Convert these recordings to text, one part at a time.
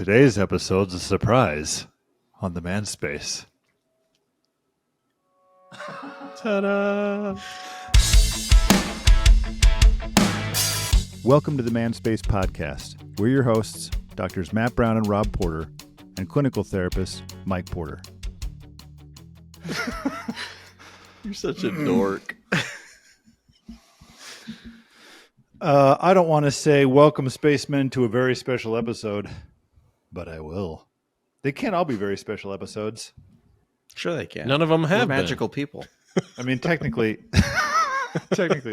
Today's episode's a surprise on the Man Space. Ta-da! Welcome to the Man Space podcast. We're your hosts, Doctors Matt Brown and Rob Porter, and clinical therapist Mike Porter. You're such a dork. I don't want to say welcome, Spacemen, to a very special episode, but I will. They can't all be very special episodes. Sure they can. None of them have We're magical people. I mean, technically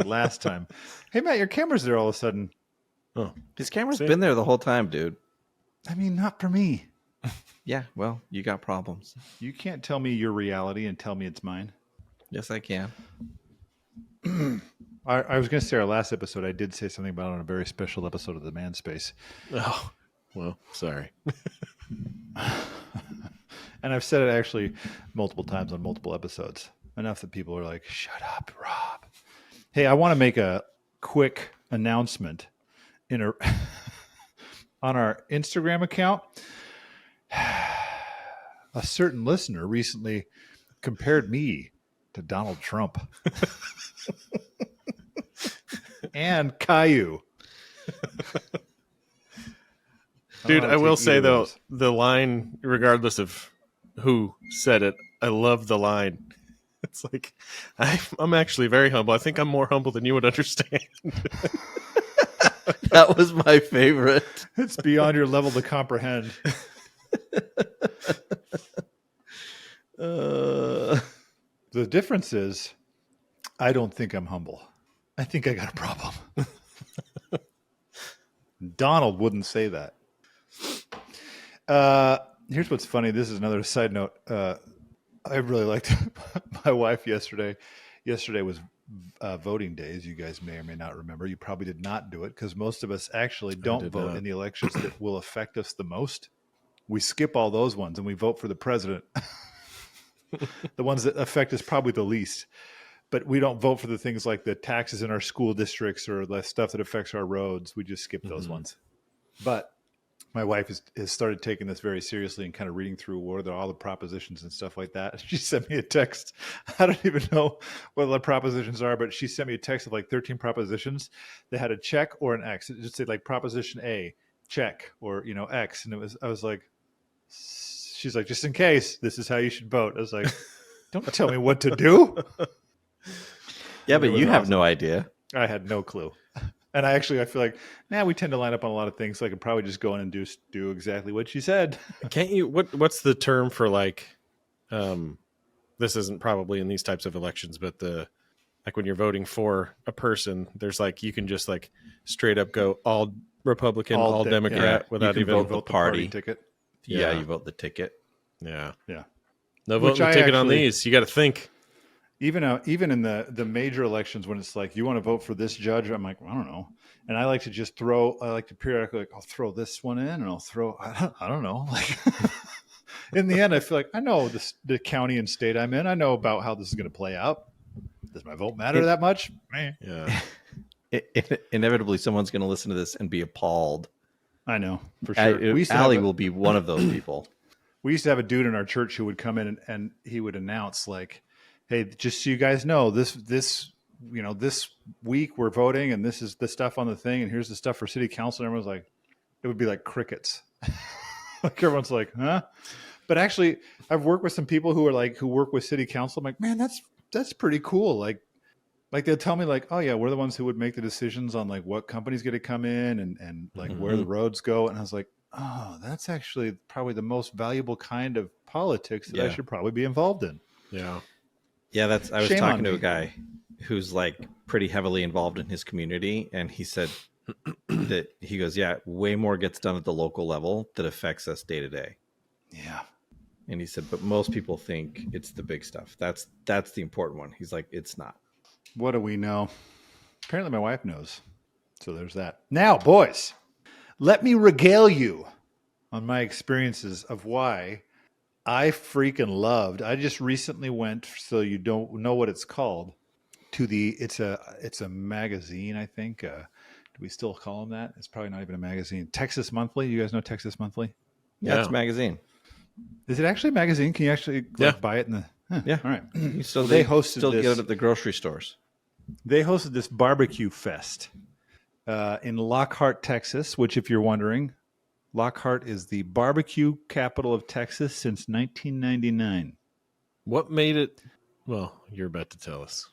last time. Hey, Matt, your camera's there all of a sudden. Oh, His camera's been there the whole time, dude. I mean, not for me. Yeah, well, you got problems. You can't tell me your reality and tell me it's mine. Yes, I can. I was going to say our last episode, I did say something about it on a very special episode of the Man Space. oh, well, sorry. And I've said it actually multiple times on multiple episodes. Enough that people are like, shut up, Rob. Hey, I want to make a quick announcement on our Instagram account. A certain listener recently compared me to Donald Trump and Caillou. Dude, I will say, though, the line, regardless of who said it, I love the line. It's like, I'm actually very humble. I think I'm more humble than you would understand. That was my favorite. It's beyond your level to comprehend. The difference is, I don't think I'm humble. I think I got a problem. Donald wouldn't say that. Here's what's funny. This is another side note. I really liked my wife yesterday. Yesterday was voting day, as you guys may or may not remember. You probably did not do it because most of us actually don't vote in the elections that will affect us the most. We skip all those ones and we vote for the president. The ones that affect us probably the least. But we don't vote for the things like the taxes in our school districts or the stuff that affects our roads. We just skip those ones. But my wife has started taking this very seriously and kind of reading through all the propositions and stuff like that. She sent me a text. I don't even know what the propositions are, but she sent me a text of like 13 propositions. They had a check or an X. It just said like proposition A, check, or, X. And I was like, she's like, just in case, this is how you should vote. I was like, don't tell me what to do. Yeah, but you have awesome. no idea. I had no clue. And I feel like, we tend to line up on a lot of things. So I could probably just go in and do exactly what she said. Can't you? What's the term for like? This isn't probably in these types of elections, but like when you're voting for a person, there's like you can just like straight up go all Republican, all Democrat without even vote the party ticket. Yeah, you vote the ticket. Yeah. Which No voting the ticket on these. You got to think. Even in the major elections, when it's like, you want to vote for this judge? I'm like, well, I don't know. And I like to just periodically, I'll throw this one in and I'll I don't know. Like in the end, I feel like I know the county and state I'm in. I know about how this is going to play out. Does my vote matter that much? Yeah. Inevitably, someone's going to listen to this and be appalled. I know, for sure. Allie will be one of those people. We used to have a dude in our church who would come in and he would announce like, hey, just so you guys know, this week we're voting and this is the stuff on the thing and here's the stuff for city council. And everyone's like, it would be like crickets. Like everyone's like, huh? But actually, I've worked with some people who work with city council. I'm like, man, that's pretty cool. Like they'll tell me like, oh yeah, we're the ones who would make the decisions on like what companies get to come in and like where the roads go. And I was like, oh, that's actually probably the most valuable kind of politics that I should probably be involved in. Yeah. Yeah, I was talking to a guy who's like pretty heavily involved in his community, and he said that he goes, yeah, way more gets done at the local level that affects us day to day. Yeah. And he said, but most people think it's the big stuff. That's the important one. He's like, it's not. What do we know? Apparently my wife knows. So there's that. Now, boys, let me regale you on my experiences of why I freaking loved. I just recently went, so you don't know what it's called, to it's a magazine, I think. Do we still call them that? It's probably not even a magazine. Texas Monthly. You guys know Texas Monthly? Yeah, it's a magazine. Is it actually a magazine? Can you actually buy it in the? Yeah. All right. So they still get it at the grocery stores. They hosted this BarbBQ Fest in Lockhart, Texas. Which, if you're wondering, Lockhart is the barbecue capital of Texas since 1999. What made it? Well, you're about to tell us.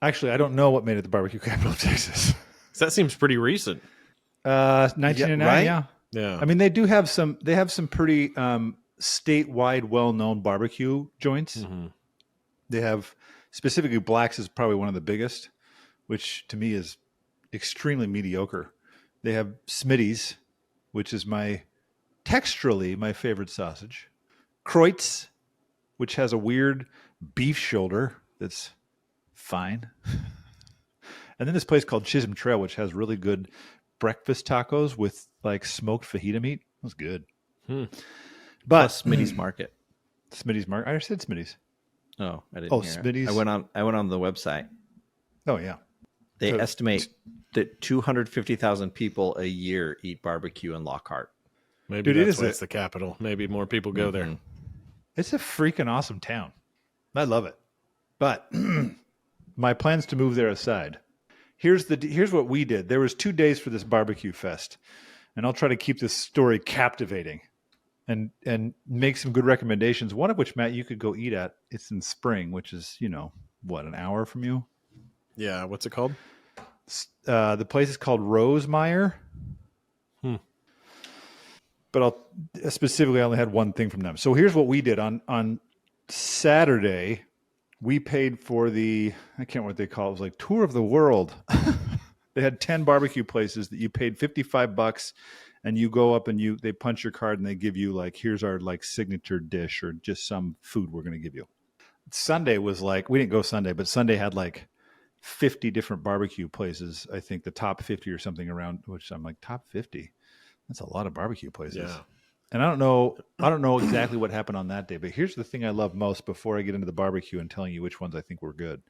Actually, I don't know what made it the barbecue capital of Texas. That seems pretty recent. 1999, right? Yeah. I mean, they do have some. They have some pretty statewide, well-known barbecue joints. Mm-hmm. They have specifically Black's is probably one of the biggest, which to me is extremely mediocre. They have Smitty's, which is texturally my favorite sausage. Kreutz, which has a weird beef shoulder that's fine. And then this place called Chisholm Trail, which has really good breakfast tacos with like smoked fajita meat. It was good. But Smitty's Market. Smitty's Market. I said Smitty's. Oh, I didn't. Oh, hear Smitty's. I went on the website. Oh yeah. They estimate that 250,000 people a year eat barbecue in Lockhart. Maybe that's why it's the capital. Maybe more people go there. It's a freaking awesome town. I love it. But my plans to move there aside. Here's what we did. There was 2 days for this barbecue fest, and I'll try to keep this story captivating and make some good recommendations. One of which, Matt, you could go eat at. It's in Spring, which is, an hour from you? Yeah. What's it called? The place is called Rosemeyer. But I only had one thing from them. So here's what we did on Saturday. We paid for I can't remember what they call it. It was like Tour of the World. They had 10 barbecue places that you paid $55, and you go up and they punch your card and they give you like, here's our like signature dish or just some food we're going to give you. Sunday was like, we didn't go Sunday, but Sunday had like 50 different barbecue places. I think the top 50 or something around, which I'm like, top 50. That's a lot of barbecue places. Yeah. And I don't know exactly what happened on that day, but here's the thing I love most before I get into the barbecue and telling you which ones I think were good.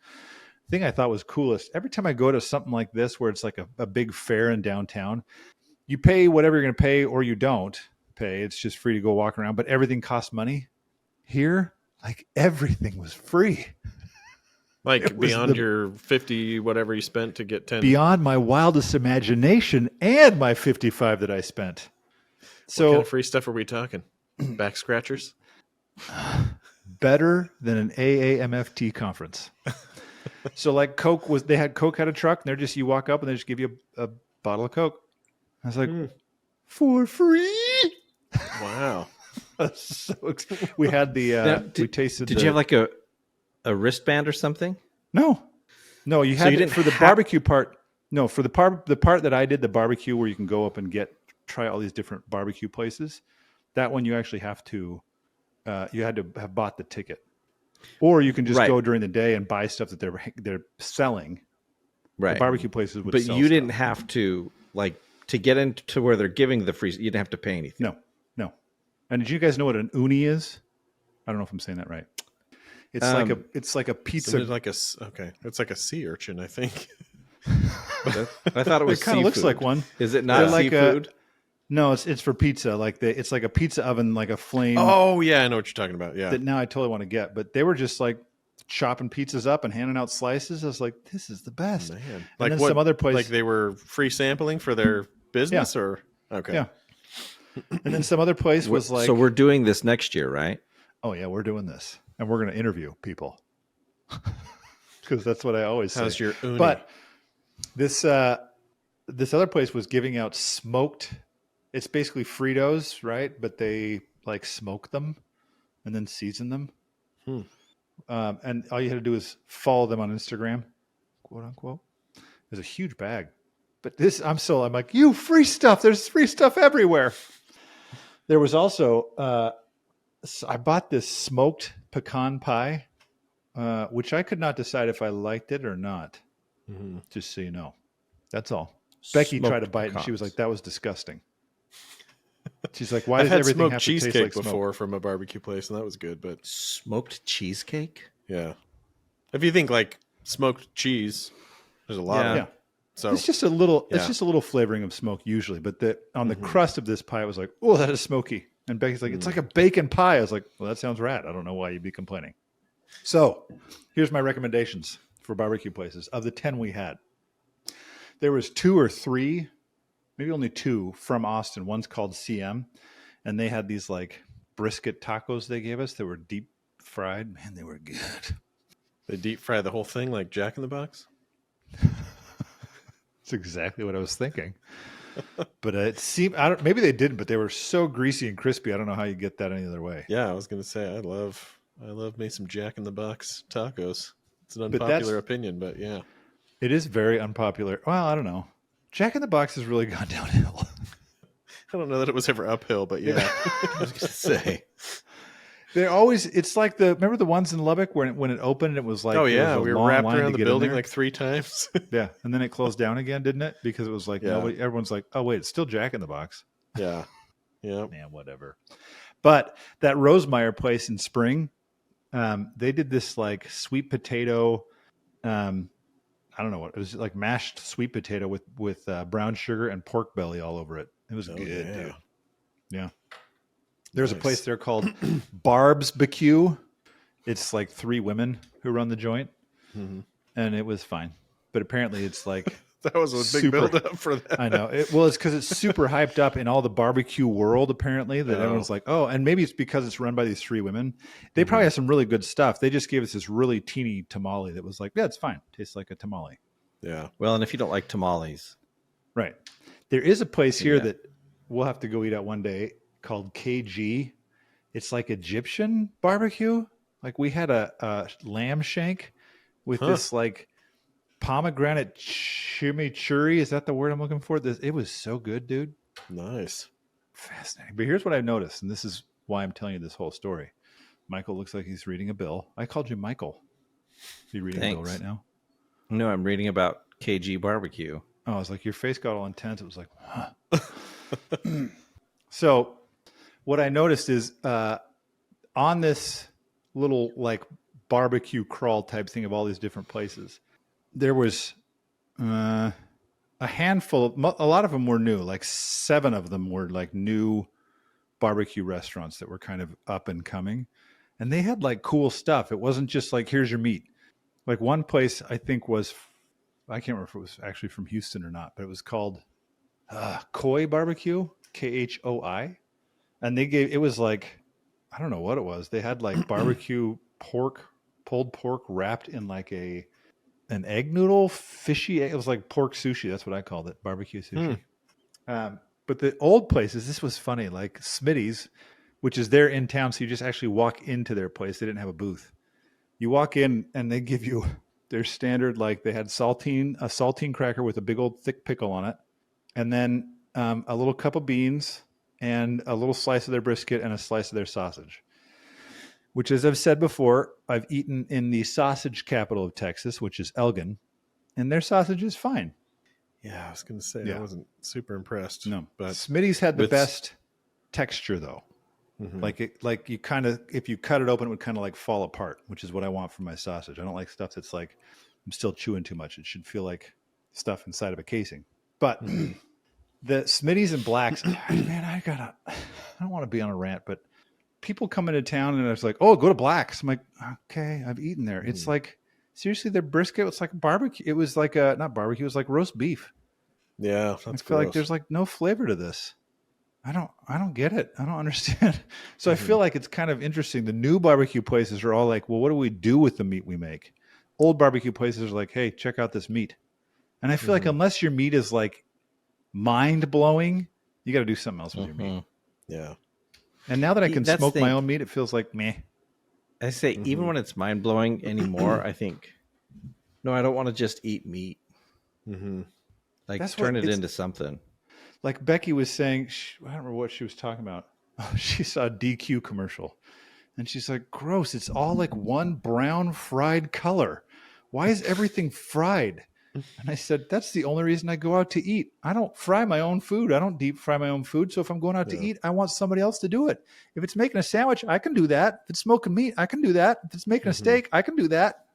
The thing I thought was coolest, every time I go to something like this where it's like a big fair in downtown, you pay whatever you're going to pay or you don't pay. It's just free to go walk around, but everything costs money. Here, like everything was free. Like beyond your 50, whatever you spent to get 10. Beyond my wildest imagination and my 55 that I spent. So what kind of free stuff are we talking? Back scratchers? Better than an AAMFT conference. So like they had Coke had a truck, and you walk up and they just give you a bottle of Coke. I was like, for free? Wow. We had we tasted. Did you have like a wristband or something? No, you had it for the barbecue part. No, for the part that I did, the barbecue where you can go up and try all these different barbecue places. That one you actually have to, you had to have bought the ticket, or you can just go during the day and buy stuff that they're selling. Right, the barbecue places would. But you didn't have to to get into where they're giving the free. You didn't have to pay anything. No. And did you guys know what an uni is? I don't know if I'm saying that right. It's like a pizza. It's like a sea urchin, I think. I thought it was. It kind of looks like one. Is it not seafood? No, it's for pizza. It's like a pizza oven, like a flame. Oh yeah, I know what you're talking about. Yeah. That now I totally want to get, but they were just like chopping pizzas up and handing out slices. I was like, this is the best. Man. Like then some other place, like they were free sampling for their business, or okay. Yeah. And then some other place was like. So we're doing this next year, right? Oh yeah, we're doing this, and we're going to interview people because that's what I always say. How's your uni? But this other place was giving out smoked. It's basically Fritos, right? But they like smoke them and then season them. And all you had to do is follow them on Instagram, quote unquote. There's a huge bag. But I'm like, you free stuff. There's free stuff everywhere. There was also, I bought this smoked pecan pie, which I could not decide if I liked it or not. Mm-hmm. Just so you know. That's all. Becky tried to bite it and she was like, that was disgusting. She's like, why does everything have to taste like smoke? I've had smoked cheesecake before from a barbecue place, and that was good. But smoked cheesecake? Yeah. If you think like smoked cheese, there's a lot of it. So it's just a little. Yeah. It's just a little flavoring of smoke usually, but on the crust of this pie, it was like, oh, that is smoky. And Becky's like, it's like a bacon pie. I was like, well, that sounds rad. I don't know why you'd be complaining. So here's my recommendations for barbecue places. Of the 10 we had, there was 2 or 3, maybe only 2 from Austin. One's called CM, and they had these like brisket tacos they gave us that were deep fried. Man, they were good. They deep fry the whole thing like Jack in the Box? That's exactly what I was thinking. But it seemed, maybe they didn't, but they were so greasy and crispy. I don't know how you get that any other way. Yeah, I was going to say, I love me some Jack in the Box tacos. It's an unpopular opinion, but yeah. It is very unpopular. Well, I don't know. Jack in the Box has really gone downhill. I don't know that it was ever uphill, but yeah. I was going to say. They're always, it's like remember the ones in Lubbock when it opened, it was like, oh yeah, we were wrapped around the building like 3 times. Yeah. And then it closed down again, didn't it? Because it was like, everyone's like, oh wait, it's still Jack in the Box. Yeah. Yeah. Man, whatever. But that Rosemeyer place in Spring, they did this like sweet potato, I don't know what, it was like mashed sweet potato with brown sugar and pork belly all over it. It was good, dude. Yeah. There's a place there called BarbsBQ. It's like 3 women who run the joint, and it was fine. But apparently, it's like that was a big build up for that. I know. It's because it's super hyped up in all the barbecue world. Apparently, that everyone's like, oh, and maybe it's because it's run by these 3 women. They probably have some really good stuff. They just gave us this really teeny tamale that was like, yeah, it's fine. Tastes like a tamale. Yeah. Well, and if you don't like tamales, right? There is a place here that we'll have to go eat at one day, called KG. It's like Egyptian barbecue. Like we had a lamb shank with this like pomegranate chimichurri. Is that the word I'm looking for? It was so good, dude. Nice. Fascinating. But here's what I noticed, and this is why I'm telling you this whole story. Michael looks like he's reading a bill. I called you Michael. Are you reading a bill right now? No, I'm reading about KG barbecue. Oh, I was like, your face got all intense. It was like, huh. So what I noticed is on this little like barbecue crawl type thing of all these different places, there was a handful, a lot of them were new, like 7 of them were like new barbecue restaurants that were kind of up and coming. And they had like cool stuff. It wasn't just like, here's your meat. Like one place I think was, I can't remember if it was actually from Houston or not, but it was called Koi Barbecue, KHOI. And it was like, I don't know what it was. They had like barbecue pork, pulled pork wrapped in like an egg noodle, fishy. It was like pork sushi. That's what I called it. Barbecue sushi. But the old places, this was funny, like Smitty's, which is there in town. So you just actually walk into their place. They didn't have a booth. You walk in and they give you their standard, like they had a saltine cracker with a big old thick pickle on it. And then a little cup of beans and a little slice of their brisket and a slice of their sausage, which, as I've said before, I've eaten in the sausage capital of Texas, which is Elgin, and their sausage is fine. Yeah, I was going to say, I wasn't super impressed. No, but Smitty's had the best texture, though. Like you kind of, if you cut it open, it would kind of like fall apart, which is what I want from my sausage. I don't like stuff that's like, I'm still chewing too much. It should feel like stuff inside of a casing. But the Smitty's and Blacks, man, I don't want to be on a rant, but people come into town and it's like, oh, go to Blacks. I'm like, okay, I've eaten there. It's like, seriously, their brisket, it's like a barbecue. It was like not barbecue, it was like roast beef. Yeah, I feel like there's like no flavor to this. I don't get it. I don't understand. So I feel like it's kind of interesting. The new barbecue places are all like, well, what do we do with the meat we make? Old barbecue places are like, hey, check out this meat. And I feel like unless your meat is like mind blowing, you got to do something else with your meat. Yeah. And now that I can smoke my own meat, it feels like meh. I say, even when it's mind blowing anymore, I think, no, I don't want to just eat meat. Like turn it into something. Like Becky was saying, I don't remember what she was talking about. Oh, she saw a DQ commercial and she's like, gross. It's all like one brown fried color. Why is everything fried? And I said, that's the only reason I go out to eat. I don't fry my own food. I don't deep fry my own food. So if I'm going out to eat, I want somebody else to do it. If it's making a sandwich, I can do that. If it's smoking meat, I can do that. If it's making a steak, I can do that.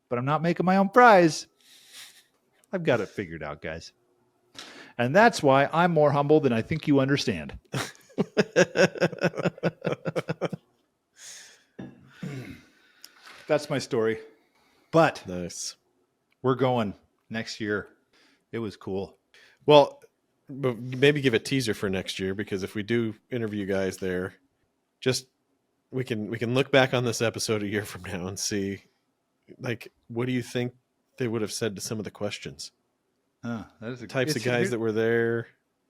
But I'm not making my own fries. I've got it figured out, guys. And that's why I'm more humble than I think you understand. That's my story. But Nice. we're going next year. It was cool. Well, but maybe give a teaser for next year, because if we do interview guys there, just we can look back on this episode a year from now and see, like, what do you think they would have said to some of the questions? That is Types of guys that were there.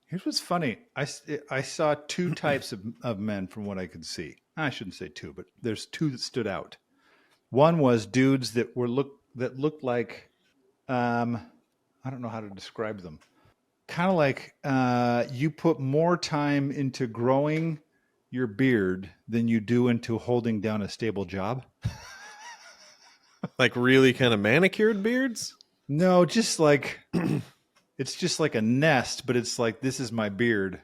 Here's what's funny. I saw two types of men from what I could see. I shouldn't say two, but there's two that stood out. One was dudes that looked like, I don't know how to describe them. Kind of like you put more time into growing your beard than you do into holding down a stable job. Like really kind of manicured beards? No, just like it's just like a nest, but it's like, this is my beard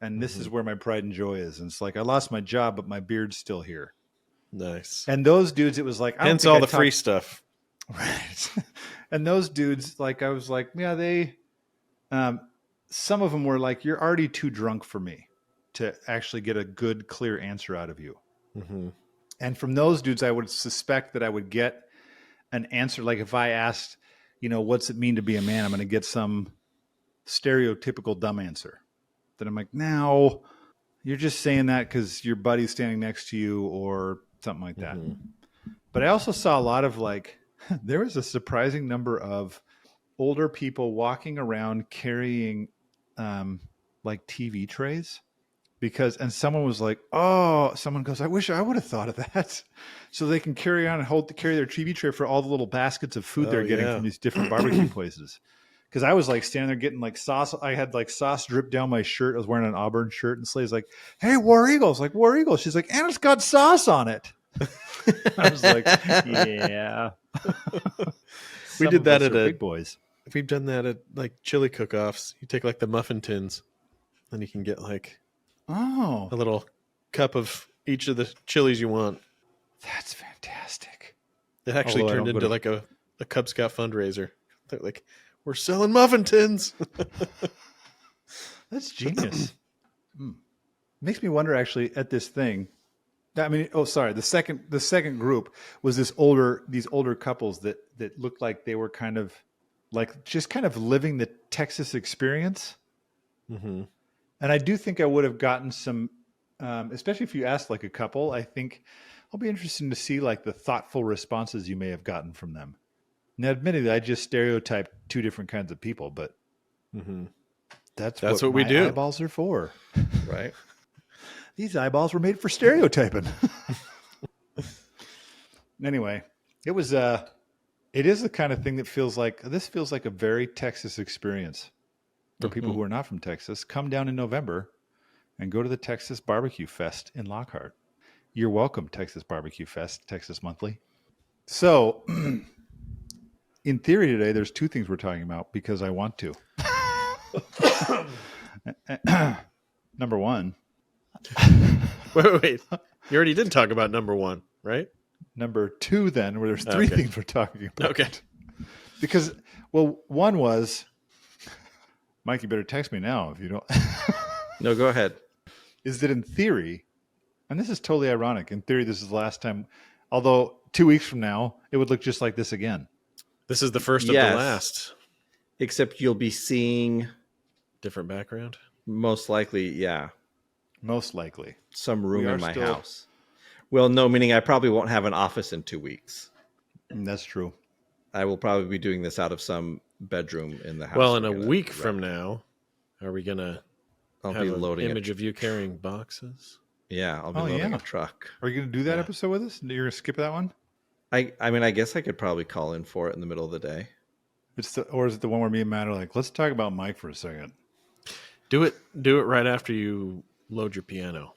and this is where my pride and joy is. And it's like, I lost my job, but my beard's still here. Nice. And those dudes, it was like, hence all the free stuff. Right. And those dudes, like, I was like, yeah, they, some of them were like, you're already too drunk for me to actually get a good, clear answer out of you. Mm-hmm. And from those dudes, I would suspect that I would get an answer. Like if I asked, what's it mean to be a man? I'm going to get some stereotypical dumb answer. That I'm like, no, you're just saying that because your buddy's standing next to you or something like that. Mm-hmm. But I also saw a lot of like, there was a surprising number of older people walking around carrying like TV trays. And someone was like, someone goes, I wish I would have thought of that. So they can carry on and carry their TV tray for all the little baskets of food they're getting from these different barbecue places. Because I was like standing there getting like sauce. I had like sauce drip down my shirt. I was wearing an Auburn shirt, and Slay's like, hey, War Eagles. Like, War Eagles. She's like, and it's got sauce on it. I was like, yeah. We did that at Big Boys. We've done that at like chili cook-offs. You take like the muffin tins, and you can get like a little cup of each of the chilies you want. That's fantastic. It actually turned into like a Cub Scout fundraiser. They're like, we're selling muffin tins. That's genius. Makes me wonder actually at this thing. I mean, the second group was these older couples that looked like they were kind of living the Texas experience. Mm-hmm. And I do think I would have gotten some, especially if you asked like a couple, I think I'll be interested to see like the thoughtful responses you may have gotten from them. Now, admittedly, I just stereotyped two different kinds of people, but that's what we do. Eyeballs are for, right? These eyeballs were made for stereotyping. Anyway, it is the kind of thing that feels like a very Texas experience. For people who are not from Texas, come down in November and go to the Texas BBQ Fest in Lockhart. You're welcome, Texas BBQ Fest, Texas Monthly. So, in theory today, there's two things we're talking about because I want to. Number one. Wait. You already did talk about number one, right? Number two, then, where there's three things we're talking about. Okay. Because, one was... Mike, you better text me now if you don't. No, go ahead. Is that in theory, and this is totally ironic, in theory this is the last time, although 2 weeks from now, it would look just like this again. This is the first of the last. Except you'll be seeing... different background? Most likely, yeah. Most likely. Some room in my house. Well, no, meaning I probably won't have an office in 2 weeks. That's true. I will probably be doing this out of some bedroom in the house. Well, in a week from now, are we going to have be loading an image of you carrying boxes? Yeah, I'll be loading a truck. Are you going to do that episode with us? You're going to skip that one? I mean, I guess I could probably call in for it in the middle of the day. Or is it the one where me and Matt are like, let's talk about Mike for a second? Do it right after you load your piano.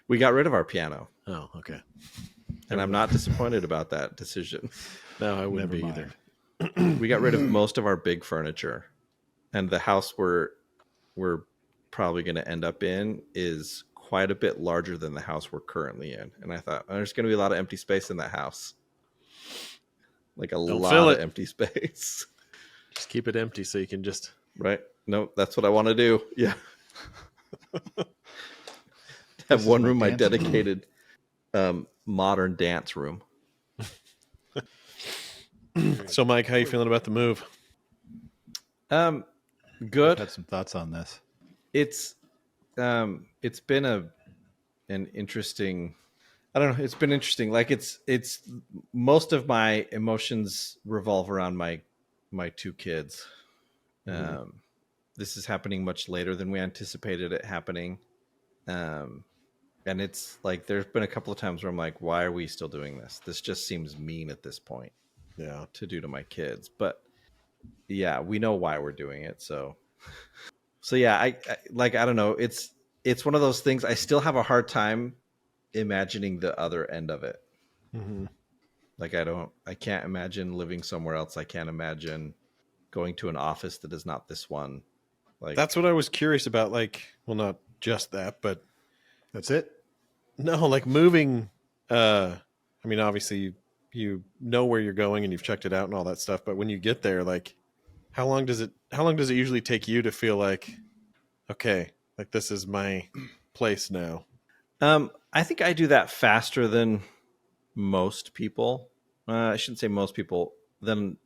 We got rid of our piano. Oh, okay. And I'm not disappointed about that decision. No, I wouldn't be either. We got rid of most of our big furniture, and the house we're probably going to end up in is quite a bit larger than the house we're currently in. And I thought, there's going to be a lot of empty space in that house. Like lot of empty space. Just keep it empty so you can just... Right. No, that's what I want to do. Yeah. have one room I dedicated modern dance room. So, Mike, how you feeling about the move? Good. I've had some thoughts on this. It's been an interesting. I don't know. It's been interesting. Like it's most of my emotions revolve around my two kids. Mm-hmm. This is happening much later than we anticipated it happening. And it's like, there's been a couple of times where I'm like, why are we still doing this? This just seems mean at this point. Yeah. To do to my kids. But yeah, we know why we're doing it. So yeah, I don't know. It's one of those things. I still have a hard time imagining the other end of it. Mm-hmm. Like I can't imagine living somewhere else. I can't imagine going to an office that is not this one. Like, that's what I was curious about. Like, well, not just that, but that's it. No, like moving. I mean, obviously you know where you're going and you've checked it out and all that stuff. But when you get there, like, how long does it usually take you to feel like, okay, like this is my place now? I think I do that faster than most people. I shouldn't say most people, than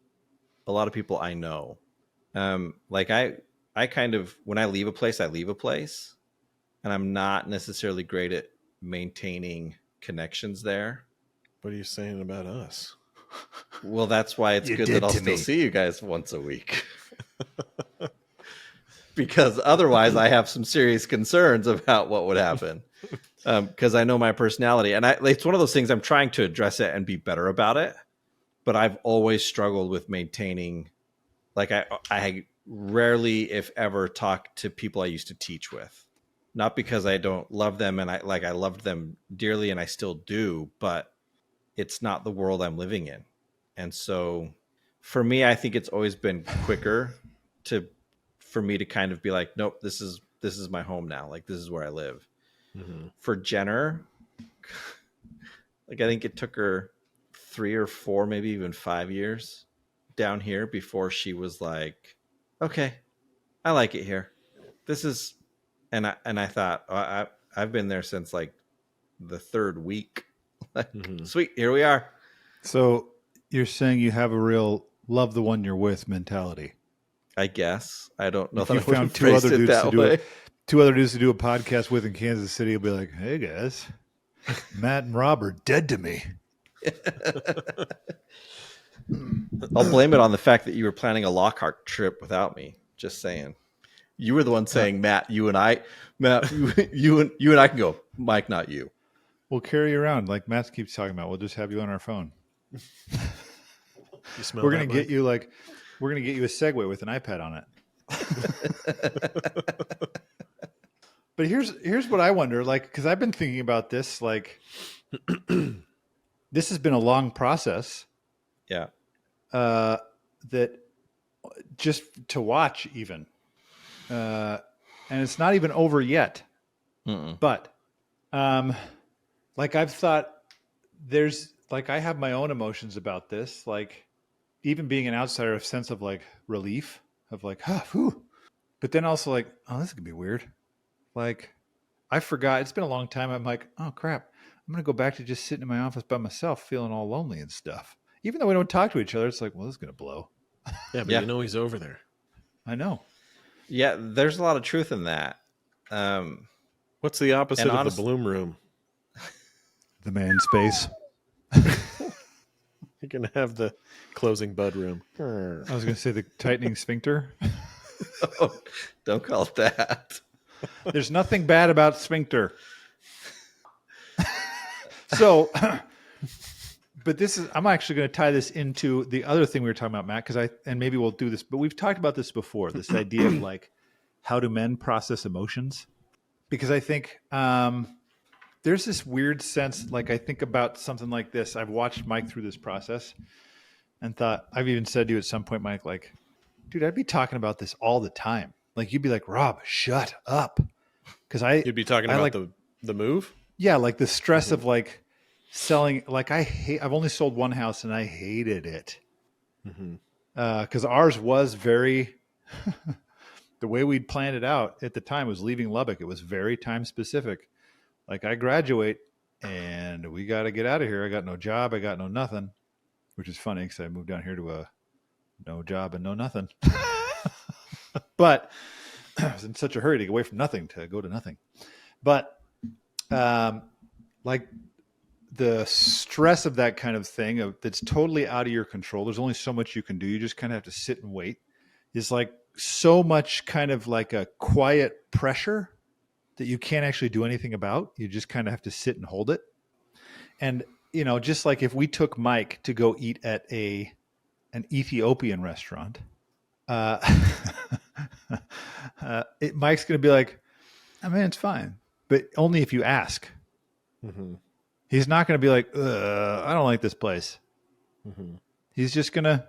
a lot of people I know. Like I kind of, when I leave a place, and I'm not necessarily great at maintaining connections there. What are you saying about us? Well, that's why it's good that I'll still see you guys once a week. Because otherwise I have some serious concerns about what would happen. Because I know my personality, and it's one of those things. I'm trying to address it and be better about it, but I've always struggled with maintaining. Like I rarely, if ever, talk to people I used to teach with. Not because I don't love them, and I loved them dearly, and I still do, but it's not the world I'm living in. And so, for me, I think it's always been quicker for me to kind of be like, nope, this is my home now. Like, this is where I live. Mm-hmm. For Jenner, like I think it took her 3 or 4, maybe even 5 years down here before she was like, okay, I like it here. This is, and I thought, I've been there since like the 3rd week. Mm-hmm. Sweet, here we are. So you're saying you have a real love the one you're with mentality? I guess. I don't know if that you I found two other dudes to do a podcast with in Kansas City, you'll be like, hey guys, Matt and Rob are dead to me. I'll blame it on the fact that you were planning a Lockhart trip without me. Just saying. You were the one saying, Matt, you and I can go. Mike, not you. We'll carry you around like Matt keeps talking about. We'll just have you on our phone. We're gonna get you a Segway with an iPad on it. But here's what I wonder, like, because I've been thinking about this, like, this has been a long process. Yeah. That just to watch even, and it's not even over yet. Mm-mm. But, like I've thought, there's like I have my own emotions about this, like even being an outsider, a sense of like relief of like, but then also like, oh, this could be weird. Like, I forgot. It's been a long time. I'm like, oh crap, I'm gonna go back to just sitting in my office by myself, feeling all lonely and stuff. Even though we don't talk to each other, it's like, well, this is gonna blow. Yeah, but you know he's over there. I know. Yeah, there's a lot of truth in that. What's the opposite of the bloom room? The man space. You're gonna have the closing bud room. I was gonna say the tightening sphincter. Oh, don't call it that. There's nothing bad about sphincter. So, but I'm actually going to tie this into the other thing we were talking about, Matt, and maybe we'll do this, but we've talked about this before, this idea of like, how do men process emotions? Because I think there's this weird sense, like I think about something like this. I've watched Mike through this process and thought, I've even said to you at some point, Mike, like, dude, I'd be talking about this all the time. Like, you'd be like, Rob, shut up. You'd be talking about like, the move? Yeah, like the stress of like selling. Like I've only sold one house and I hated it. Because ours was very, the way we'd planned it out at the time was leaving Lubbock. It was very time specific. Like I graduate and we got to get out of here. I got no job. I got no nothing, which is funny because I moved down here to a no job and no nothing. But I was in such a hurry to get away from nothing to go to nothing. But like the stress of that kind of thing that's totally out of your control. There's only so much you can do. You just kind of have to sit and wait. Is like so much kind of like a quiet pressure that you can't actually do anything about. You just kind of have to sit and hold it. And, you know, just like if we took Mike to go eat at an Ethiopian restaurant, Mike's going to be like, I mean, it's fine, but only if you ask. Mm-hmm. He's not going to be like, I don't like this place. Mm-hmm. He's just going to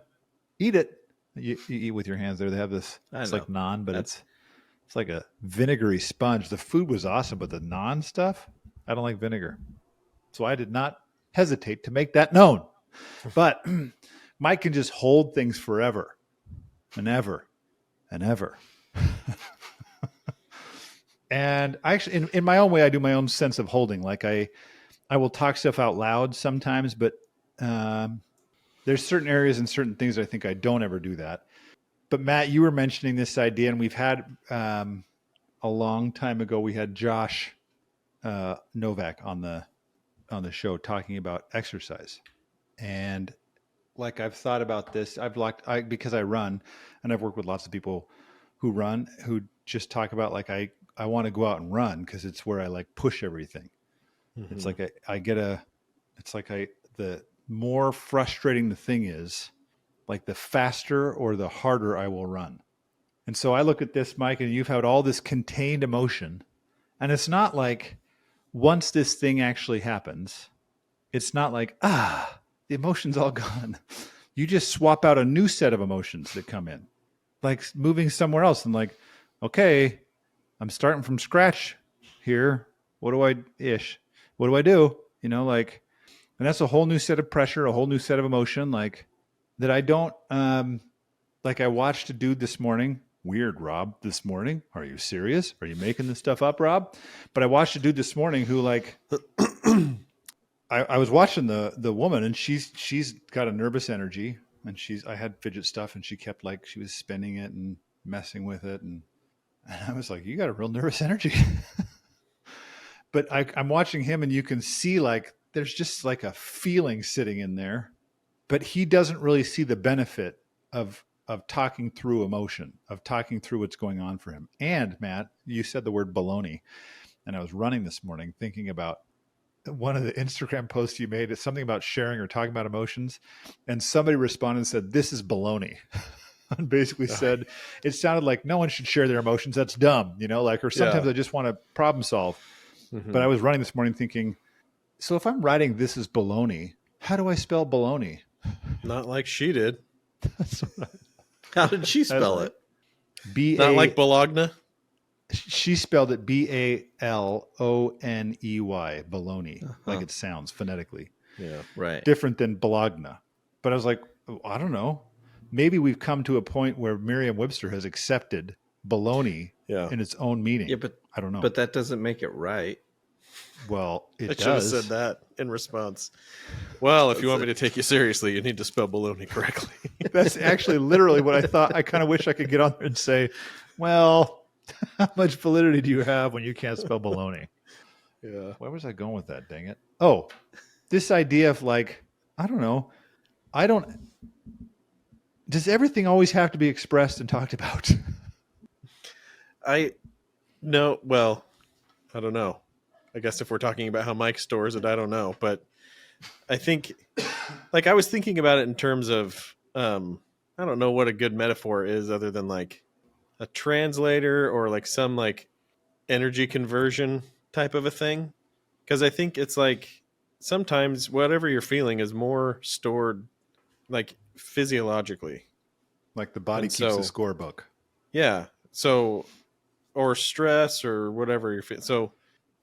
eat it. You eat with your hands there. They have this, it's like naan, but it's like a vinegary sponge. The food was awesome, but the naan stuff, I don't like vinegar. So I did not hesitate to make that known. But Mike can just hold things forever and ever and ever. And I actually, in my own way, I do my own sense of holding. Like I will talk stuff out loud sometimes, but there's certain areas and certain things I think I don't ever do that. But Matt, you were mentioning this idea, and we've had a long time ago, we had Josh Novak on the show talking about exercise. And like I've thought about this, because I run, and I've worked with lots of people who run, who just talk about like I want to go out and run because it's where I like push everything. Mm-hmm. It's like the more frustrating the thing is, like the faster or the harder I will run. And so I look at this, Mike, and you've had all this contained emotion. And it's not like once this thing actually happens, it's not like, the emotion's all gone. You just swap out a new set of emotions that come in, like moving somewhere else and like, okay, I'm starting from scratch here. What do I do? You know, like, and that's a whole new set of pressure, a whole new set of emotion, like that I don't, like I watched a dude this morning. Weird, Rob, this morning. Are you serious? Are you making this stuff up, Rob? But I watched a dude this morning who like, I was watching the woman and she's got a nervous energy and I had fidget stuff and she kept like, she was spinning it and messing with it. And I was like, you got a real nervous energy. But I'm watching him and you can see like, there's just like a feeling sitting in there, but he doesn't really see the benefit of talking through emotion, of talking through what's going on for him. And Matt, you said the word baloney, and I was running this morning thinking about one of the Instagram posts you made. It's something about sharing or talking about emotions. And somebody responded and said, this is baloney. And basically said, it sounded like no one should share their emotions. That's dumb, you know, like, or sometimes I just want to problem solve. Mm-hmm. But I was running this morning thinking, so if I'm writing this is baloney, how do I spell baloney? Not like she did. How did she spell it? Not like Bologna? She spelled it Baloney, baloney, like it sounds phonetically. Yeah, right. Different than Bologna. But I was like, I don't know. Maybe we've come to a point where Merriam-Webster has accepted baloney in its own meaning. Yeah, but I don't know. But that doesn't make it right. Well, it does. I should have said that in response. Well, if you want me to take you seriously, you need to spell baloney correctly. That's actually literally what I thought. I kind of wish I could get on there and say, well, how much validity do you have when you can't spell baloney? Yeah. Where was I going with that? Dang it. Oh, this idea of like, I don't know. Does everything always have to be expressed and talked about? No, well, I don't know. I guess if we're talking about how Mike stores it, I don't know. But I think, like, I was thinking about it in terms of, I don't know what a good metaphor is other than like a translator or like some like energy conversion type of a thing. Because I think it's like sometimes whatever you're feeling is more stored like physiologically. Like the body keeps a scorebook. Yeah. So, or stress or whatever you're feeling. So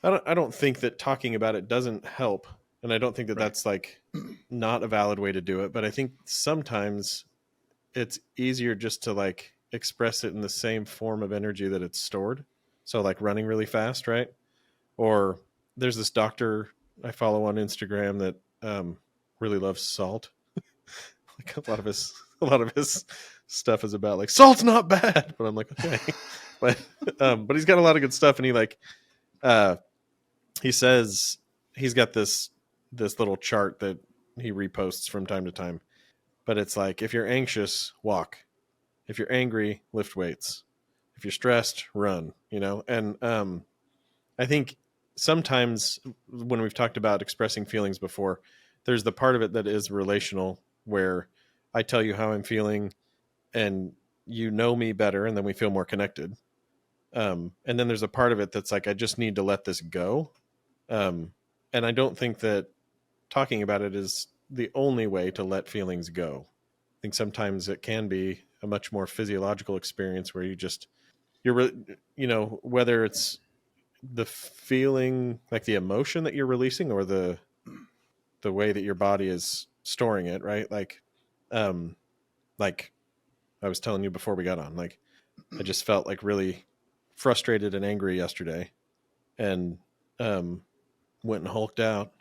I don't think that talking about it doesn't help. And I don't think that that's like not a valid way to do it. But I think sometimes it's easier just to like express it in the same form of energy that it's stored. So like running really fast, right? Or there's this doctor I follow on Instagram that really loves salt. Like a lot of his stuff is about like salt's not bad, but I'm like, okay. But he's got a lot of good stuff, and he says he's got this little chart that he reposts from time to time. But it's like, if you're anxious, walk. If you're angry, lift weights. If you're stressed, run, And I think sometimes when we've talked about expressing feelings before, there's the part of it that is relational, where I tell you how I'm feeling and you know me better, and then we feel more connected. And then there's a part of it that's like, I just need to let this go. And I don't think that talking about it is the only way to let feelings go. I think sometimes it can be a much more physiological experience where whether it's the feeling, like the emotion that you're releasing, or the way that your body is storing it, right? Like I was telling you before we got on, like I just felt like really frustrated and angry yesterday, and went and hulked out.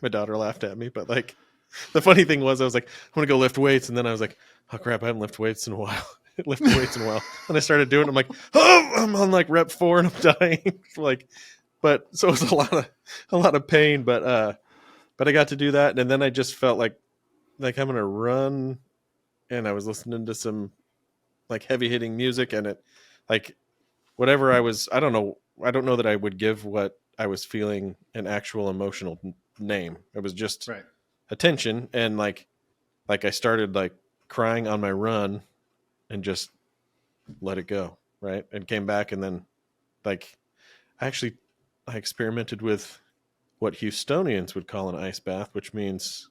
My daughter laughed at me, but like the funny thing was, I was like, I'm gonna go lift weights, and then I was like, oh crap, I haven't lifted weights in a while. And I started doing it. I'm like, oh, I'm on like rep 4 and I'm dying. But so it was a lot of pain, but I got to do that, and then I just felt like I'm gonna run, and I was listening to some like heavy hitting music, and it like whatever I don't know that I would give what I was feeling an actual emotional name. It was just attention, and like I started like crying on my run and just let it go, right? And came back, and then like I experimented with what Houstonians would call an ice bath, which means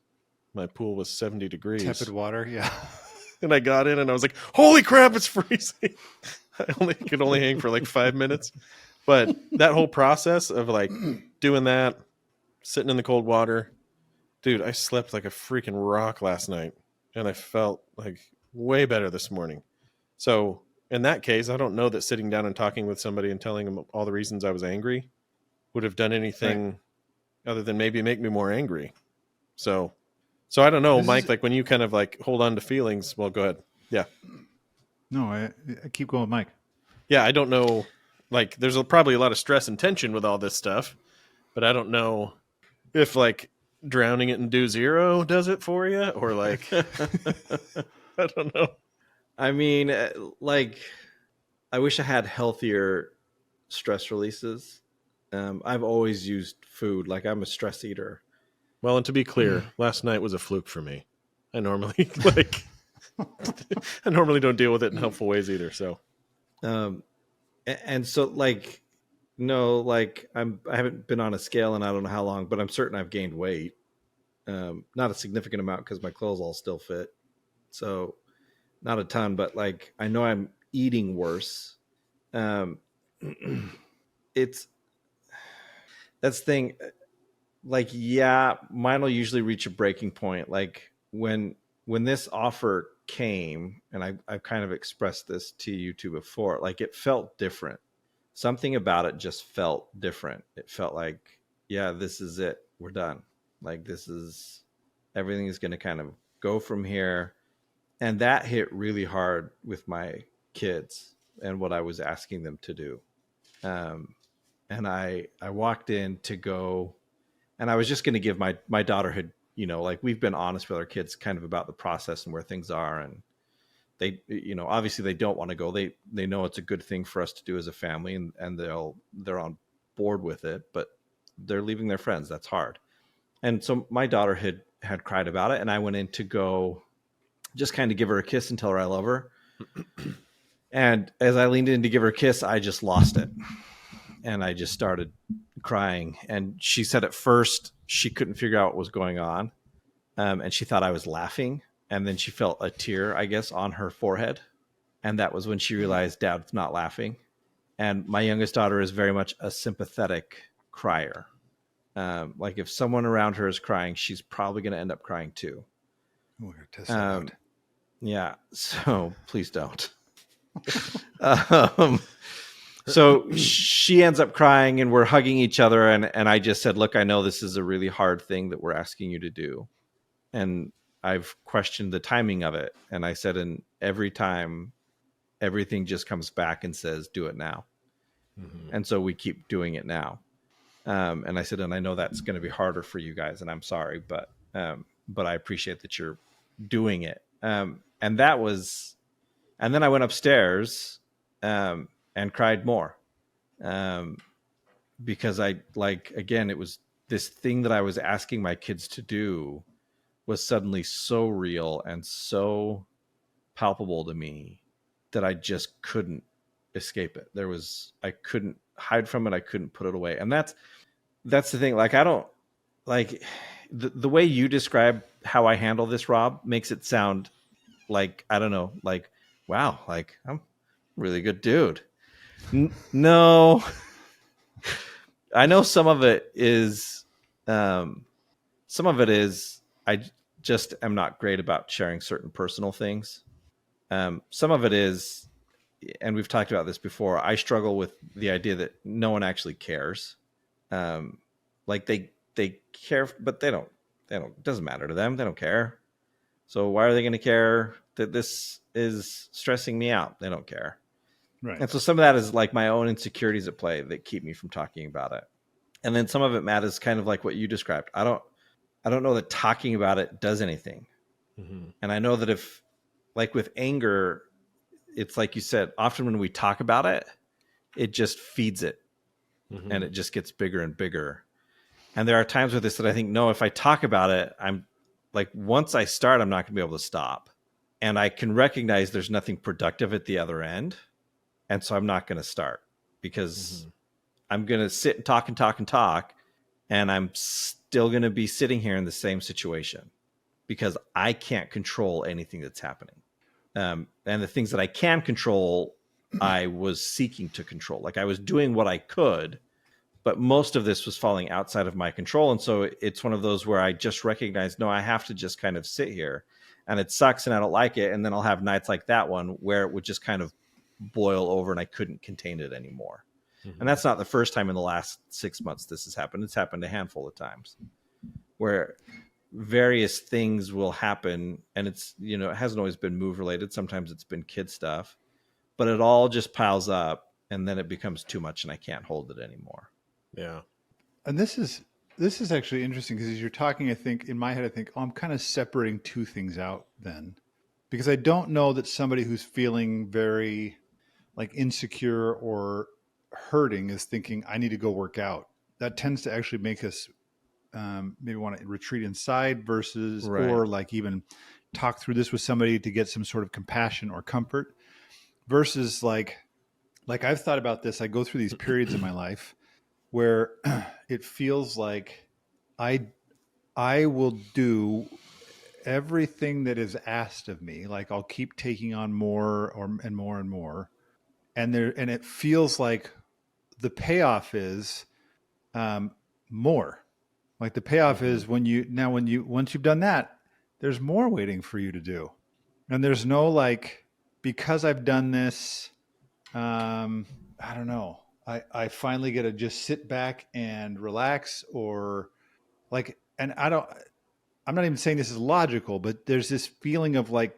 my pool was 70 degrees. Tepid water, yeah. And I got in and I was like, holy crap, it's freezing. I could only hang for like 5 minutes. But that whole process of like doing that, sitting in the cold water, dude, I slept like a freaking rock last night, and I felt like way better this morning. So in that case, I don't know that sitting down and talking with somebody and telling them all the reasons I was angry would have done anything other than maybe make me more angry. So I don't know, Mike, like when you kind of like hold on to feelings, well, go ahead. Yeah. No, I keep going with Mike. Yeah, I don't know. Like there's probably a lot of stress and tension with all this stuff, but I don't know if like drowning it in Do Zero does it for you, or like, I don't know. I mean, like, I wish I had healthier stress releases. I've always used food. Like, I'm a stress eater. Well, and to be clear, last night was a fluke for me. I normally don't deal with it in helpful ways either. So, and so like, no, like I haven't been on a scale in I don't know how long, but I'm certain I've gained weight. Not a significant amount because my clothes all still fit. So not a ton, but like, I know I'm eating worse. That's the thing. Like, yeah, mine will usually reach a breaking point. Like when this offer came, and I've kind of expressed this to you two before, like it felt different. Something about it just felt different. It felt like, yeah, this is it. We're done. Like everything is going to kind of go from here. And that hit really hard with my kids and what I was asking them to do. And I walked in to go, and I was just going to give my daughter had, like we've been honest with our kids kind of about the process and where things are. And they, obviously they don't want to go. They know it's a good thing for us to do as a family, and they're on board with it, but they're leaving their friends. That's hard. And so my daughter had cried about it, and I went in to go just kind of give her a kiss and tell her I love her. And as I leaned in to give her a kiss, I just lost it. And I just started crying. And she said at first she couldn't figure out what was going on. And she thought I was laughing. And then she felt a tear, I guess, on her forehead. And that was when she realized Dad's not laughing. And my youngest daughter is very much a sympathetic crier. Like if someone around her is crying, she's probably going to end up crying too. We're going to test that out. Yeah. So please don't. So she ends up crying and we're hugging each other. And I just said, look, I know this is a really hard thing that we're asking you to do. And I've questioned the timing of it. And I said, and every time everything just comes back and says, do it now. Mm-hmm. And so we keep doing it now. And I said, and I know that's going to be harder for you guys, and I'm sorry, but I appreciate that you're doing it. And that was, and then I went upstairs and cried more because again, it was this thing that I was asking my kids to do was suddenly so real and so palpable to me that I just couldn't escape it. I couldn't hide from it. I couldn't put it away. And that's the thing. Like, I don't like the way you describe how I handle this, Rob, makes it sound like, I don't know, like, wow, like I'm a really good dude. No, I know some of it is, I just am not great about sharing certain personal things. Some of it is, and we've talked about this before, I struggle with the idea that no one actually cares. Like they care, but they don't, it doesn't matter to them. They don't care. So why are they going to care that this is stressing me out? They don't care. Right. And so some of that is like my own insecurities at play that keep me from talking about it. And then some of it, Matt, is kind of like what you described. I don't know that talking about it does anything. Mm-hmm. And I know that if, like with anger, it's like you said, often when we talk about it, it just feeds it. Mm-hmm. And it just gets bigger and bigger. And there are times with this that I think, no, if I talk about it, I'm like, once I start, I'm not going to be able to stop. And I can recognize there's nothing productive at the other end. And so I'm not going to start because I'm going to sit and talk and talk and talk. And I'm still going to be sitting here in the same situation because I can't control anything that's happening. And the things that I can control, I was seeking to control. Like I was doing what I could, but most of this was falling outside of my control. And so it's one of those where I just recognize, no, I have to just kind of sit here and it sucks and I don't like it. And then I'll have nights like that one where it would just kind of boil over and I couldn't contain it anymore. Mm-hmm. And that's not the first time in the last 6 months this has happened. It's happened a handful of times where various things will happen. And it's, it hasn't always been move related. Sometimes it's been kid stuff, but it all just piles up and then it becomes too much and I can't hold it anymore. Yeah. And this is actually interesting because as you're talking, I think in my head, I'm kind of separating two things out then, because I don't know that somebody who's feeling very like insecure or hurting is thinking, I need to go work out. That tends to actually make us maybe want to retreat inside versus, right, or like even talk through this with somebody to get some sort of compassion or comfort versus like I've thought about this. I go through these periods in my life where it feels like I will do everything that is asked of me. Like I'll keep taking on more and more and more. And it feels like the payoff is more. Like the payoff is once you've done that, there's more waiting for you to do. And there's no like, because I've done this, I don't know. I finally get to just sit back and relax or like, and I'm not even saying this is logical, but there's this feeling of like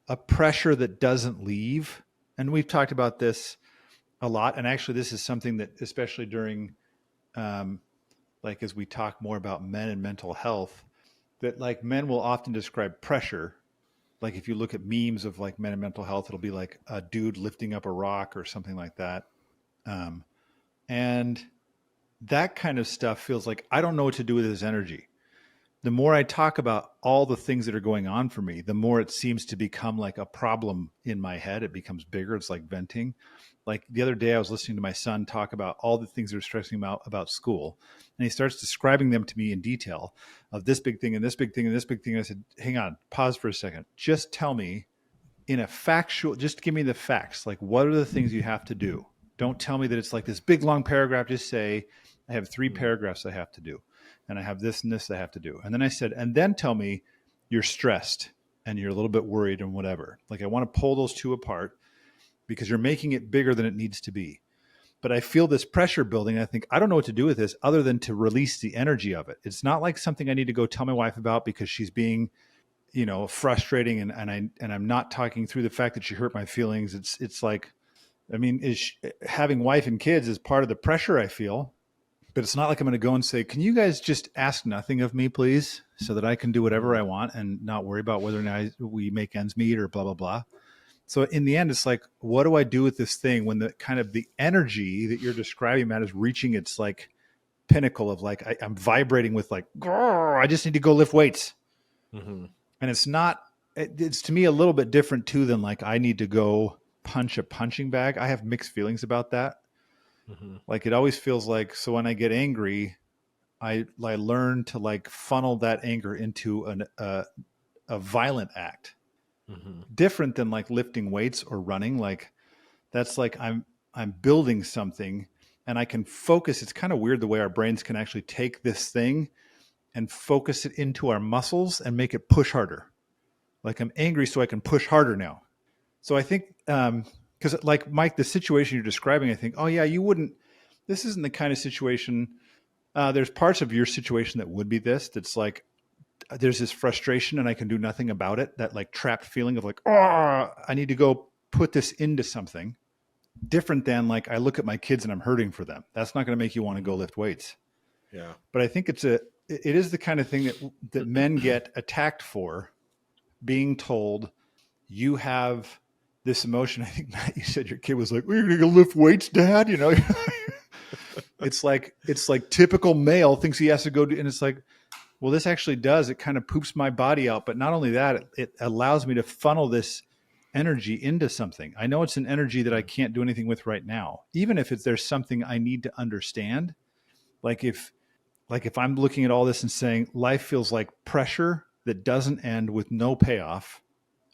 a pressure that doesn't leave. And we've talked about this a lot. And actually this is something that, especially during, like, as we talk more about men and mental health, that like men will often describe pressure. Like if you look at memes of like men and mental health, it'll be like a dude lifting up a rock or something like that. And that kind of stuff feels like I don't know what to do with his energy. The more I talk about all the things that are going on for me, the more it seems to become like a problem in my head. It becomes bigger. It's like venting. Like the other day, I was listening to my son talk about all the things that are stressing him out about school. And he starts describing them to me in detail of this big thing and this big thing and this big thing. And I said, hang on, pause for a second. Just tell me in a factual, just give me the facts. Like, what are the things you have to do? Don't tell me that it's like this big, long paragraph. Just say, I have 3 paragraphs I have to do. And I have this and this I have to do. And then I said, and then tell me you're stressed and you're a little bit worried and whatever. Like I want to pull those two apart because you're making it bigger than it needs to be. but I feel this pressure building. I think I don't know what to do with this other than to release the energy of it. It's not like something I need to go tell my wife about because she's being, frustrating, and I'm not talking through the fact that she hurt my feelings. It's like, I mean, having wife and kids is part of the pressure I feel, but it's not like I'm going to go and say, can you guys just ask nothing of me, please, so that I can do whatever I want and not worry about whether or not we make ends meet or blah, blah, blah. So in the end, it's like, what do I do with this thing when the kind of the energy that you're describing, Matt, is reaching its like pinnacle of like, I'm vibrating with like, I just need to go lift weights. Mm-hmm. And it's to me a little bit different too than like, I need to go punch a punching bag. I have mixed feelings about that. Mm-hmm. Like it always feels like, so when I get angry, I learn to like funnel that anger into a violent act. Mm-hmm. Different than like lifting weights or running. Like that's like I'm building something and I can focus. It's kind of weird the way our brains can actually take this thing and focus it into our muscles and make it push harder. Like I'm angry, so I can push harder now. So I think, because like Mike, the situation you're describing, I think, oh yeah, this isn't the kind of situation, there's parts of your situation that would be this, that's like, there's this frustration and I can do nothing about it. That like trapped feeling of like, I need to go put this into something different than like, I look at my kids and I'm hurting for them. That's not going to make you want to go lift weights. Yeah. But I think it is the kind of thing that men get attacked for, being told you have this emotion. I think, Matt, you said your kid was like, "We're going to lift weights, Dad." It's like typical male thinks he has to go do, and it's like, well, this actually does. It kind of poops my body out. But not only that, it allows me to funnel this energy into something. I know it's an energy that I can't do anything with right now, even if there's something I need to understand. Like if I'm looking at all this and saying life feels like pressure that doesn't end with no payoff,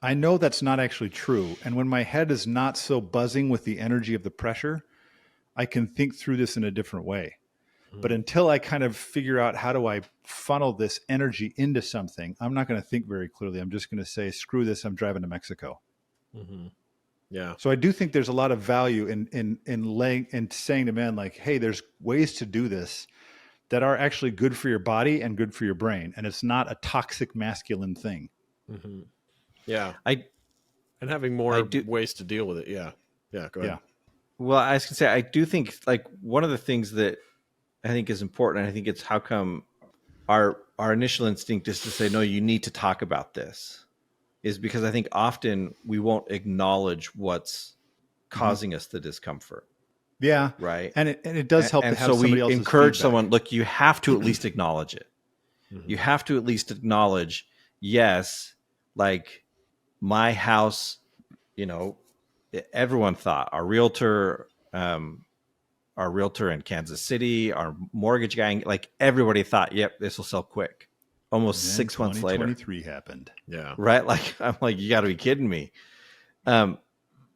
I know that's not actually true. And when my head is not so buzzing with the energy of the pressure, I can think through this in a different way. Mm-hmm. But until I kind of figure out how do I funnel this energy into something, I'm not going to think very clearly. I'm just going to say, screw this, I'm driving to Mexico. Mm-hmm. Yeah. So I do think there's a lot of value in saying to men like, hey, there's ways to do this that are actually good for your body and good for your brain. And it's not a toxic masculine thing. Mm-hmm. Yeah. And having more ways to deal with it. Yeah. Yeah. Go ahead. Yeah. Well, I was going to say, I do think like one of the things that I think is important, and I think it's how come our initial instinct is to say, no, you need to talk about this, is because I think often we won't acknowledge what's causing us the discomfort. Yeah. Right. And it does help to have so somebody we else's encourage feedback. someone, look, you have to at least acknowledge it. Mm-hmm. You have to at least acknowledge, yes, like my house, everyone thought our realtor in Kansas City, our mortgage guy, like everybody thought, yep, this will sell quick. Almost 6 months later, 2023 happened. Yeah. Right. Like, I'm like, you gotta be kidding me.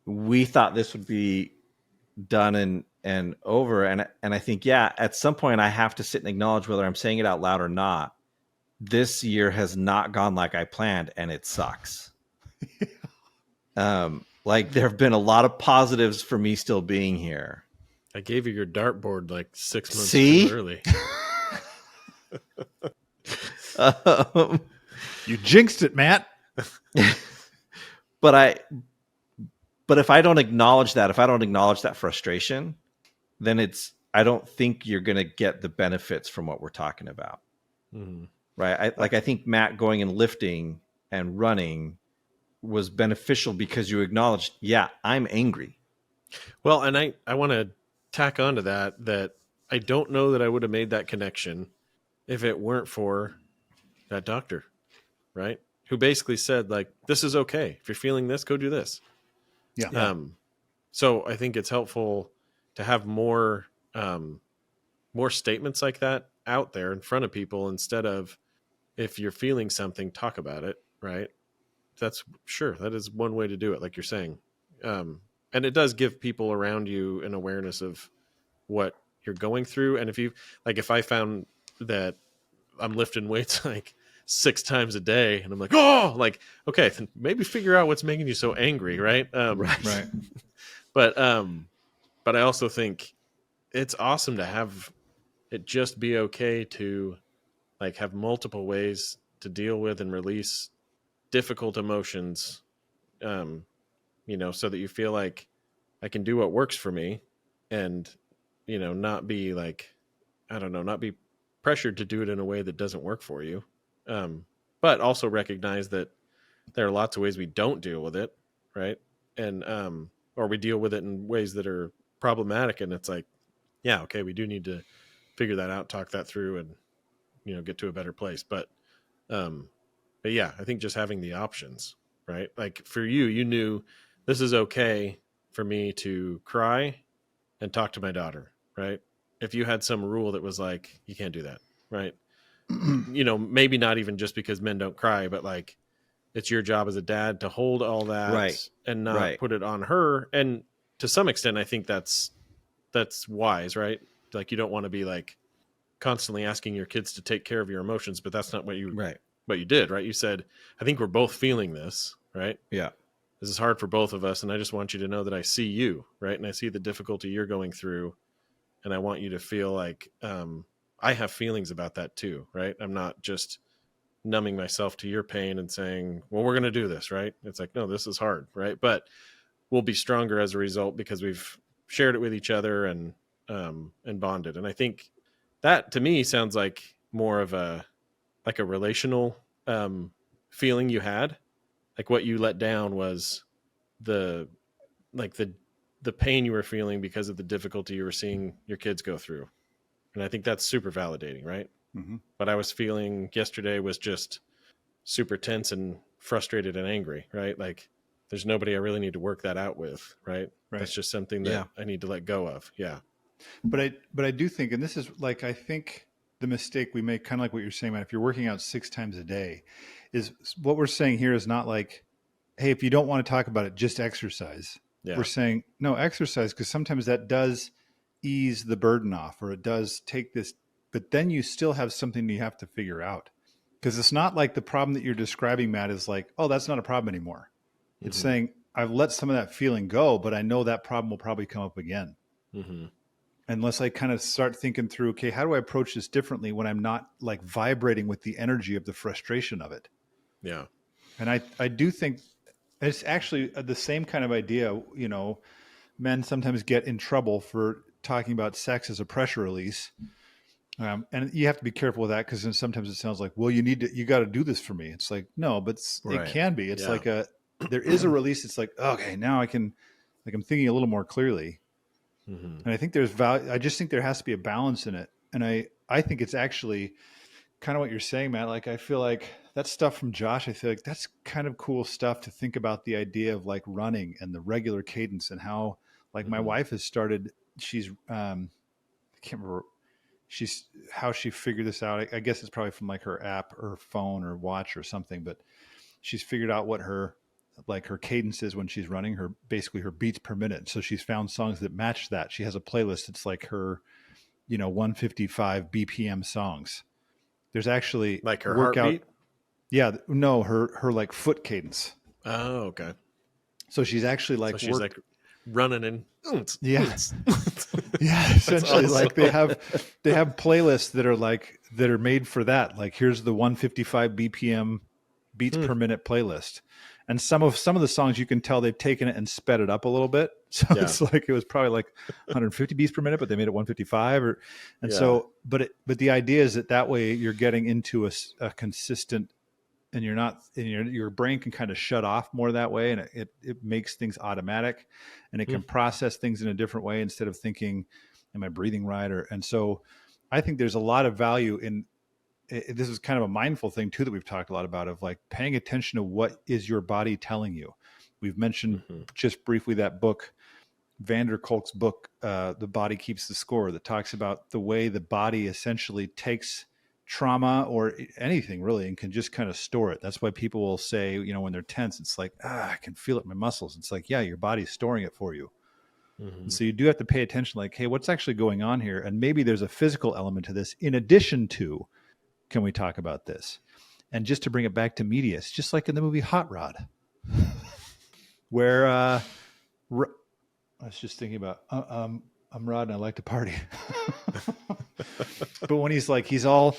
We thought this would be done and over. And I think, yeah, at some point I have to sit and acknowledge whether I'm saying it out loud or not. This year has not gone like I planned and it sucks. Like there have been a lot of positives for me still being here. I gave you your dartboard like 6 months too early. You jinxed it, Matt. But if I don't acknowledge that frustration, then I don't think you're going to get the benefits from what we're talking about. Mm-hmm. Right. I think Matt going and lifting and running was beneficial because you acknowledged, yeah, I'm angry. Well, and I want to tack onto that I don't know that I would have made that connection if it weren't for that doctor, right? Who basically said like, this is okay. If you're feeling this, go do this. Yeah. So I think it's helpful to have more statements like that out there in front of people instead of, if you're feeling something, talk about it, right? That is one way to do it, like you're saying. And it does give people around you an awareness of what you're going through. And if I found that I'm lifting weights like 6 times a day and I'm like, oh, like, okay, then maybe figure out what's making you so angry. Right. Right. But I also think it's awesome to have it just be okay to like have multiple ways to deal with and release difficult emotions, so that you feel like I can do what works for me and, not be like, I don't know, not be pressured to do it in a way that doesn't work for you. But also recognize that there are lots of ways we don't deal with it. Right. And, or we deal with it in ways that are problematic. And it's like, yeah, okay, we do need to figure that out, talk that through and, get to a better place. But yeah, I think just having the options, right? Like for you, you knew this is okay for me to cry and talk to my daughter, right? If you had some rule that was like, you can't do that, right? Maybe not even just because men don't cry, but like it's your job as a dad to hold all that Right. and not Right. put it on her. And to some extent, I think that's wise, right? Like you don't want to be like constantly asking your kids to take care of your emotions, but that's not what you did, right? You said, I think we're both feeling this, right? Yeah. This is hard for both of us. And I just want you to know that I see you, right? And I see the difficulty you're going through. And I want you to feel like I have feelings about that too, right? I'm not just numbing myself to your pain and saying, well, we're going to do this, right? It's like, no, this is hard, right? But we'll be stronger as a result because we've shared it with each other and bonded. And I think that to me sounds like more of a relational feeling you had. Like what you let down was the pain you were feeling because of the difficulty you were seeing your kids go through. And I think that's super validating, right? Mm-hmm. What I was feeling yesterday was just super tense and frustrated and angry, right? Like there's nobody I really need to work that out with, right? That's just something that I need to let go of. Yeah. But I do think, and this is like, I think the mistake we make, kind of like what you're saying, man, if you're working out 6 times a day, is what we're saying here is not like, hey, if you don't want to talk about it, just exercise. Yeah. We're saying, no, exercise, because sometimes that does ease the burden off, or it does take this, but then you still have something you have to figure out. Because it's not like the problem that you're describing, Matt, is like, oh, that's not a problem anymore. Mm-hmm. It's saying, I've let some of that feeling go, but I know that problem will probably come up again. Mm-hmm. Unless I kind of start thinking through, okay, how do I approach this differently when I'm not like vibrating with the energy of the frustration of it? Yeah. And I do think it's actually the same kind of idea. Men sometimes get in trouble for talking about sex as a pressure release. And you have to be careful with that, because then sometimes it sounds like, well, you got to do this for me. It's like, no, but it can be. It's like there is a release. It's like, okay, now I'm thinking a little more clearly. Mm-hmm. And I think there's value. I just think there has to be a balance in it. And I think it's actually kind of what you're saying, Matt. Like, I feel like that stuff from Josh, I feel like that's kind of cool stuff to think about, the idea of like running and the regular cadence, and how like my wife has started, she's, I can't remember how she figured this out. I guess it's probably from like her app or phone or watch or something, but she's figured out what her cadence is when she's running, basically her beats per minute. So she's found songs that match that. She has a playlist. It's like her, 155 BPM songs. There's actually like her workout. Heartbeat? Yeah. No, her like foot cadence. Oh, okay. So she's actually like, so she's like running and yeah. Yeah. Essentially awesome. Like they have playlists that are made for that. Like, here's the 155 BPM beats per minute playlist. And some of the songs, you can tell they've taken it and sped it up a little bit. So it's like, it was probably like 150 beats per minute, but they made it 155 so, but the idea is that way you're getting into a consistent, and you're not, and your brain can kind of shut off more that way. And it makes things automatic, and it can process things in a different way instead of thinking, am I breathing right? And so I think there's a lot of value in, this is kind of a mindful thing too, that we've talked a lot about, of like paying attention to what is your body telling you. We've mentioned just briefly that book, Vander Kolk's book, The Body Keeps the Score, that talks about the way the body essentially takes trauma or anything really and can just kind of store it. That's why people will say, when they're tense, it's like, I can feel it in my muscles. It's like, yeah, your body's storing it for you. Mm-hmm. So you do have to pay attention, like, hey, what's actually going on here? And maybe there's a physical element to this in addition to, can we talk about this? And just to bring it back to media, it's just like in the movie Hot Rod, where I was just thinking about I'm Rod and I like to party. But when he's all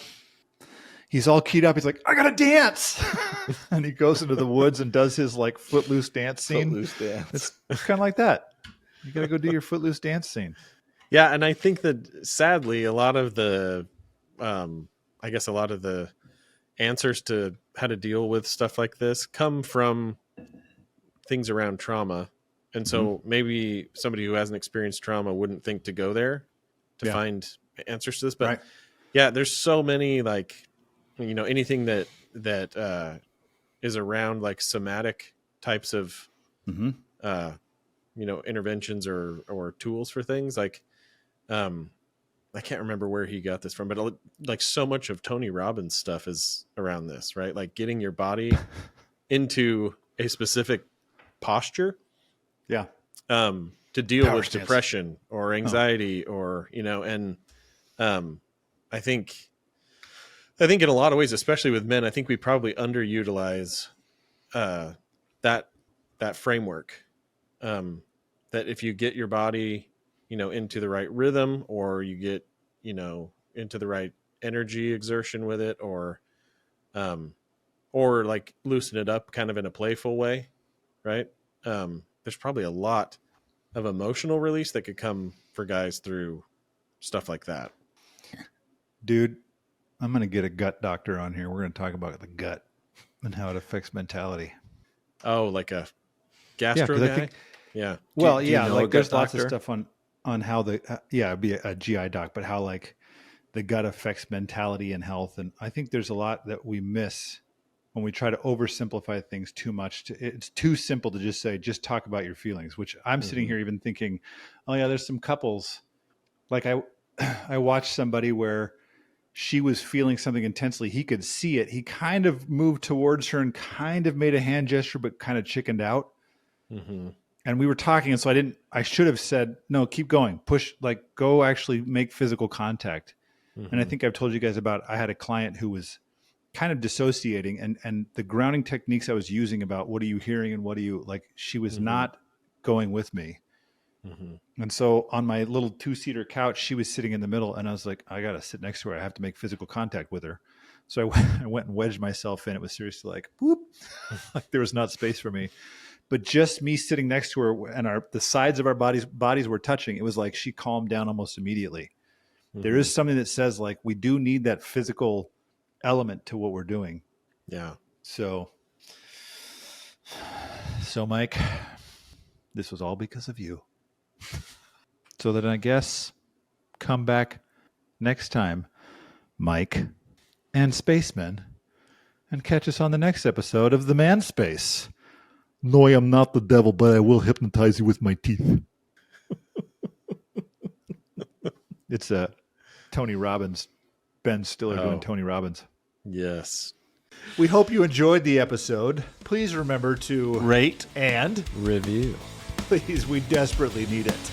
keyed up, he's like, I gotta dance. And he goes into the woods and does his like footloose dance scene. Footloose dance. It's kind of like that. You gotta go do your footloose dance scene. Yeah, and I think that sadly, a lot of the answers to how to deal with stuff like this come from things around trauma. And so maybe somebody who hasn't experienced trauma wouldn't think to go there to find answers to this. But yeah, there's so many, like, you know, anything that is around like somatic types of, you know, interventions or tools for things like, I can't remember where he got this from, but like so much of Tony Robbins stuff is around this, right? Like getting your body into a specific posture. Yeah. To deal Power with stance. depression or anxiety or, you know, and, I think in a lot of ways, especially with men, I think we probably underutilize, that framework, that if you get your body, you know, into the right rhythm, or you get, you know, into the right energy exertion with it, or like loosen it up kind of in a playful way. Right. There's probably a lot of emotional release that could come for guys through stuff like that. Dude, I'm going to get a gut doctor on here. We're going to talk about the gut and how it affects mentality. Oh, like a gastro guy? Yeah. Well, do you know like there's lots doctor? of stuff on how it'd be a GI doc, but how like the gut affects mentality and health. And I think there's a lot that we miss when we try to oversimplify things too much. It's too simple to just say, just talk about your feelings, which I'm sitting here even thinking, oh yeah, there's some couples. Like I watched somebody where she was feeling something intensely. He could see it. He kind of moved towards her and kind of made a hand gesture, but kind of chickened out. And we were talking. And so I should have said, no, keep going, push, like go actually make physical contact. And I think I've told you guys about, I had a client who was kind of dissociating, and the grounding techniques I was using about what are you hearing and what are you like, she was not going with me. And so on my little 2-seater couch, she was sitting in the middle, and I was like, I got to sit next to her. I have to make physical contact with her. So I went and wedged myself in. It was seriously like, whoop, like there was not space for me. But just me sitting next to her and the sides of our bodies were touching. It was like she calmed down almost immediately. There is something that says like we do need that physical element to what we're doing. Yeah. So Mike, this was all because of you. So then I guess come back next time, Mike and Spacemen, and catch us on the next episode of The Man Space. No, I am not the devil, but I will hypnotize you with my teeth. It's Tony Robbins, Ben Stiller doing Tony Robbins. Yes. We hope you enjoyed the episode. Please remember to Rate and review. please, we desperately need it.